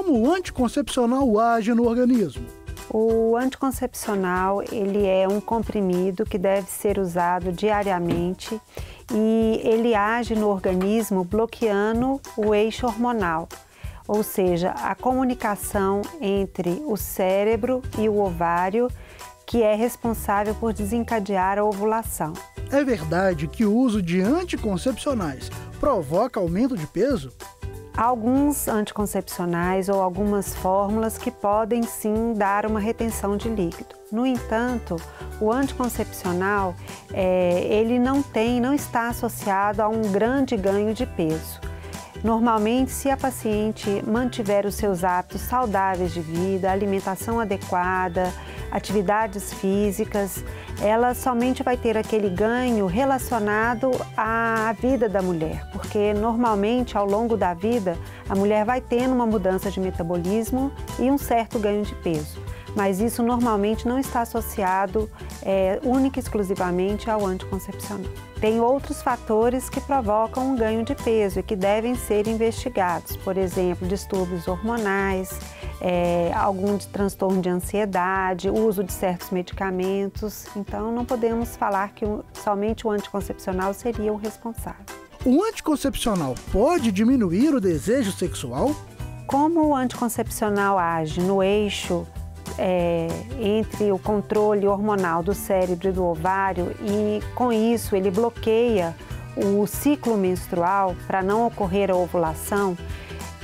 Como o anticoncepcional age no organismo? O anticoncepcional, ele é um comprimido que deve ser usado diariamente e ele age no organismo bloqueando o eixo hormonal, ou seja, a comunicação entre o cérebro e o ovário, que é responsável por desencadear a ovulação. É verdade que o uso de anticoncepcionais provoca aumento de peso? Há alguns anticoncepcionais ou algumas fórmulas que podem sim dar uma retenção de líquido. No entanto, o anticoncepcional ele não está associado a um grande ganho de peso. Normalmente, se a paciente mantiver os seus hábitos saudáveis de vida, alimentação adequada, atividades físicas, ela somente vai ter aquele ganho relacionado à vida da mulher, porque normalmente ao longo da vida a mulher vai tendo uma mudança de metabolismo e um certo ganho de peso. Mas isso normalmente não está associado única e exclusivamente ao anticoncepcional. Tem outros fatores que provocam um ganho de peso e que devem ser investigados, por exemplo, distúrbios hormonais, algum transtorno de ansiedade, uso de certos medicamentos. Então não podemos falar que somente o anticoncepcional seria o responsável. O anticoncepcional pode diminuir o desejo sexual? Como o anticoncepcional age no eixo entre o controle hormonal do cérebro e do ovário e com isso ele bloqueia o ciclo menstrual para não ocorrer a ovulação,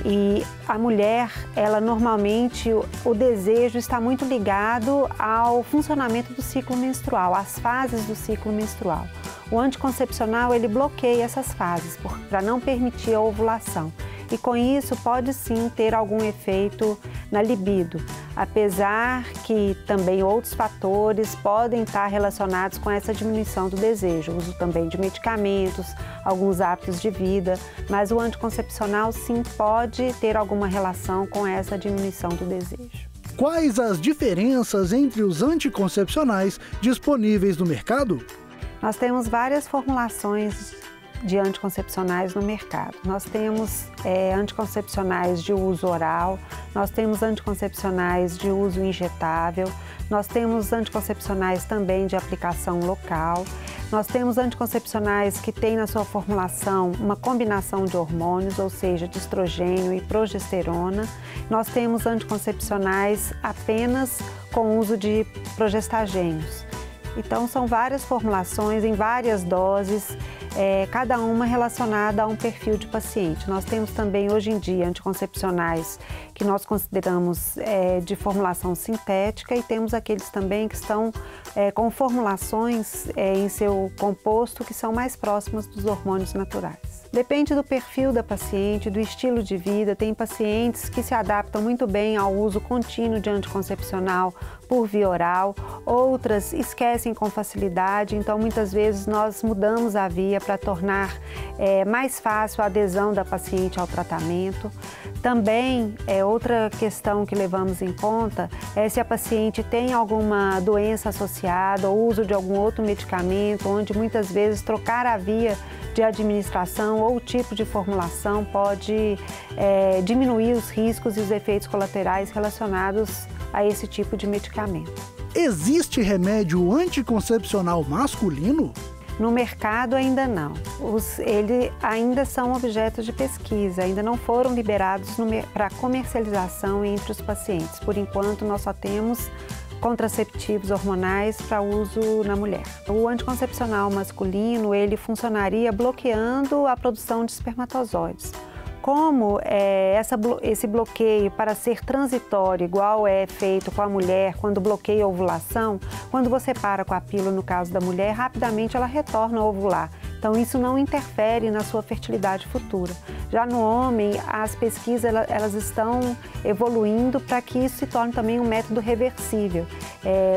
e a mulher, ela normalmente, o desejo está muito ligado ao funcionamento do ciclo menstrual, às fases do ciclo menstrual. O anticoncepcional, ele bloqueia essas fases para não permitir a ovulação. E com isso pode sim ter algum efeito na libido, apesar que também outros fatores podem estar relacionados com essa diminuição do desejo, uso também de medicamentos, alguns hábitos de vida, mas o anticoncepcional sim pode ter alguma relação com essa diminuição do desejo. Quais as diferenças entre os anticoncepcionais disponíveis no mercado? Nós temos várias formulações de anticoncepcionais no mercado. Nós temos anticoncepcionais de uso oral, nós temos anticoncepcionais de uso injetável, nós temos anticoncepcionais também de aplicação local, nós temos anticoncepcionais que têm na sua formulação uma combinação de hormônios, ou seja, de estrogênio e progesterona. Nós temos anticoncepcionais apenas com uso de progestagênios. Então, são várias formulações em várias doses, cada uma relacionada a um perfil de paciente. Nós temos também, hoje em dia, anticoncepcionais que nós consideramos de formulação sintética e temos aqueles também que estão com formulações em seu composto que são mais próximas dos hormônios naturais. Depende do perfil da paciente, do estilo de vida. Tem pacientes que se adaptam muito bem ao uso contínuo de anticoncepcional por via oral, outras esquecem com facilidade, então muitas vezes nós mudamos a via para tornar mais fácil a adesão da paciente ao tratamento. Também, outra questão que levamos em conta é se a paciente tem alguma doença associada ou uso de algum outro medicamento, onde muitas vezes trocar a via de administração ou o tipo de formulação pode diminuir os riscos e os efeitos colaterais relacionados a esse tipo de medicamento. Existe remédio anticoncepcional masculino? No mercado ainda não. Eles ainda são objetos de pesquisa, ainda não foram liberados para comercialização entre os pacientes. Por enquanto, nós só temos contraceptivos hormonais para uso na mulher. O anticoncepcional masculino, ele funcionaria bloqueando a produção de espermatozoides. Como esse bloqueio, para ser transitório, igual é feito com a mulher quando bloqueia a ovulação, quando você para com a pílula, no caso da mulher, rapidamente ela retorna a ovular. Então isso não interfere na sua fertilidade futura. Já no homem, as pesquisas elas estão evoluindo para que isso se torne também um método reversível.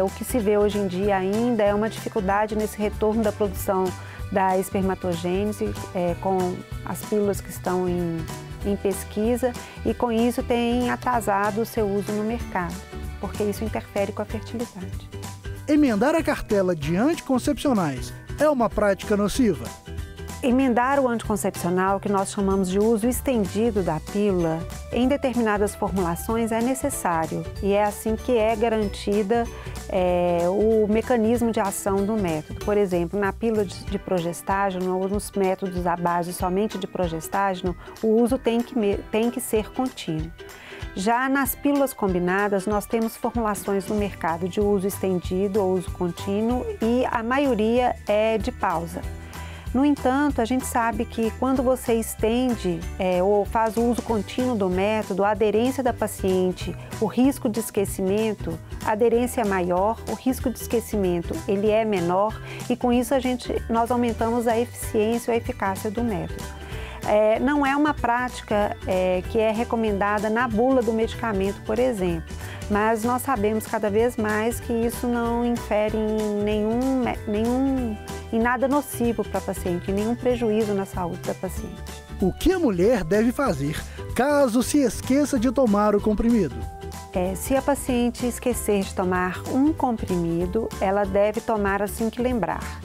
O que se vê hoje em dia ainda é uma dificuldade nesse retorno da produção da espermatogênese com as pílulas que estão em pesquisa, e com isso tem atrasado o seu uso no mercado, porque isso interfere com a fertilidade. Emendar a cartela de anticoncepcionais é uma prática nociva? Emendar o anticoncepcional, que nós chamamos de uso estendido da pílula, em determinadas formulações é necessário e é assim que é garantida o mecanismo de ação do método. Por exemplo, na pílula de progestágeno ou nos métodos à base somente de progestágeno, o uso tem que ser contínuo. Já nas pílulas combinadas, nós temos formulações no mercado de uso estendido ou uso contínuo e a maioria é de pausa. No entanto, a gente sabe que quando você estende ou faz o uso contínuo do método, a aderência da paciente, o risco de esquecimento, a aderência é maior, o risco de esquecimento ele é menor e com isso nós aumentamos a eficiência ou a eficácia do método. Não é uma prática que é recomendada na bula do medicamento, por exemplo, mas nós sabemos cada vez mais que isso não infere em nada nocivo para a paciente, nenhum prejuízo na saúde da paciente. O que a mulher deve fazer caso se esqueça de tomar o comprimido? Se a paciente esquecer de tomar um comprimido, ela deve tomar assim que lembrar.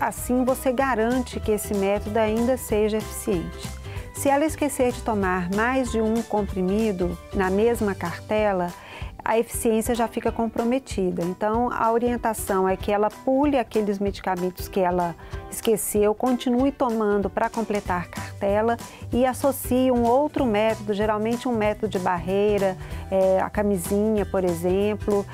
Assim você garante que esse método ainda seja eficiente. Se ela esquecer de tomar mais de um comprimido na mesma cartela, a eficiência já fica comprometida. Então, a orientação é que ela pule aqueles medicamentos que ela esqueceu, continue tomando para completar a cartela e associe um outro método, geralmente um método de barreira, a camisinha, por exemplo,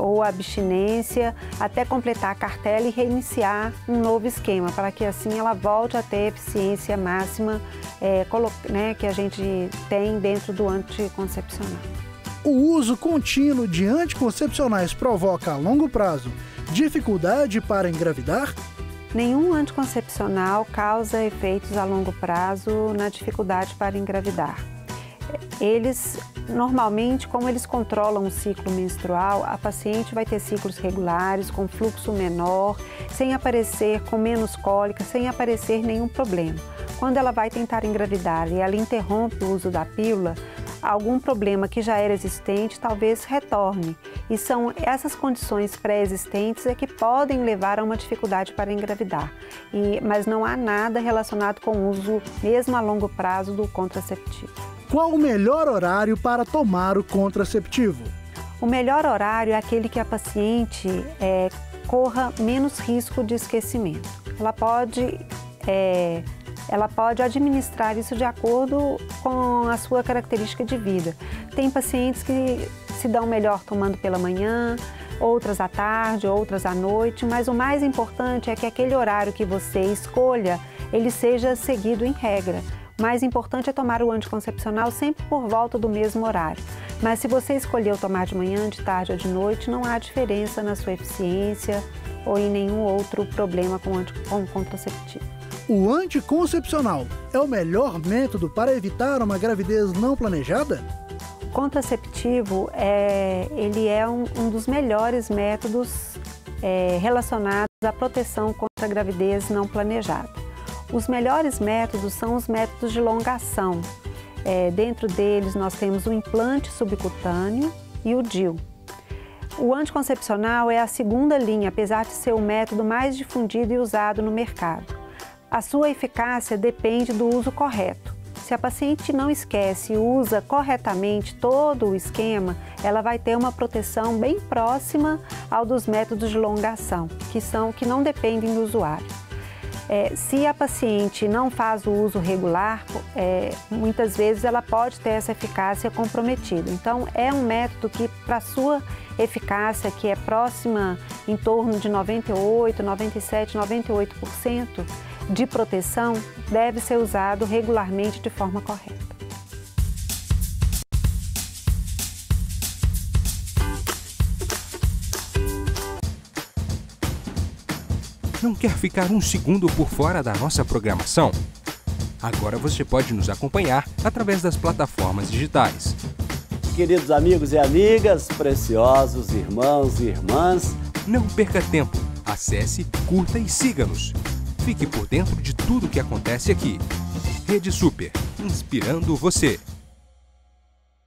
ou a abstinência, até completar a cartela e reiniciar um novo esquema, para que assim ela volte a ter a eficiência máxima que a gente tem dentro do anticoncepcional. O uso contínuo de anticoncepcionais provoca a longo prazo dificuldade para engravidar? Nenhum anticoncepcional causa efeitos a longo prazo na dificuldade para engravidar. Normalmente, como eles controlam o ciclo menstrual, a paciente vai ter ciclos regulares, com fluxo menor, com menos cólica, sem aparecer nenhum problema. Quando ela vai tentar engravidar e ela interrompe o uso da pílula, algum problema que já era existente talvez retorne. E são essas condições pré-existentes que podem levar a uma dificuldade para engravidar. Mas não há nada relacionado com o uso, mesmo a longo prazo, do contraceptivo. Qual o melhor horário para tomar o contraceptivo? O melhor horário é aquele que a paciente corra menos risco de esquecimento. Ela pode administrar isso de acordo com a sua característica de vida. Tem pacientes que se dão melhor tomando pela manhã, outras à tarde, outras à noite, mas o mais importante é que aquele horário que você escolha, ele seja seguido em regra. O mais importante é tomar o anticoncepcional sempre por volta do mesmo horário. Mas se você escolheu tomar de manhã, de tarde ou de noite, não há diferença na sua eficiência ou em nenhum outro problema com o contraceptivo. O anticoncepcional é o melhor método para evitar uma gravidez não planejada? O contraceptivo ele é um dos melhores métodos relacionados à proteção contra a gravidez não planejada. Os melhores métodos são os métodos de longação. Dentro deles nós temos o implante subcutâneo e o DIU. O anticoncepcional é a segunda linha, apesar de ser o método mais difundido e usado no mercado. A sua eficácia depende do uso correto. Se a paciente não esquece e usa corretamente todo o esquema, ela vai ter uma proteção bem próxima ao dos métodos de longação, que não dependem do usuário. Se a paciente não faz o uso regular, muitas vezes ela pode ter essa eficácia comprometida. Então, é um método que, para sua eficácia, que é próxima em torno de 98%, 97%, 98% de proteção, deve ser usado regularmente de forma correta. Não quer ficar um segundo por fora da nossa programação? Agora você pode nos acompanhar através das plataformas digitais. Queridos amigos e amigas, preciosos irmãos e irmãs, não perca tempo. Acesse, curta e siga-nos. Fique por dentro de tudo o que acontece aqui. Rede Super, inspirando você.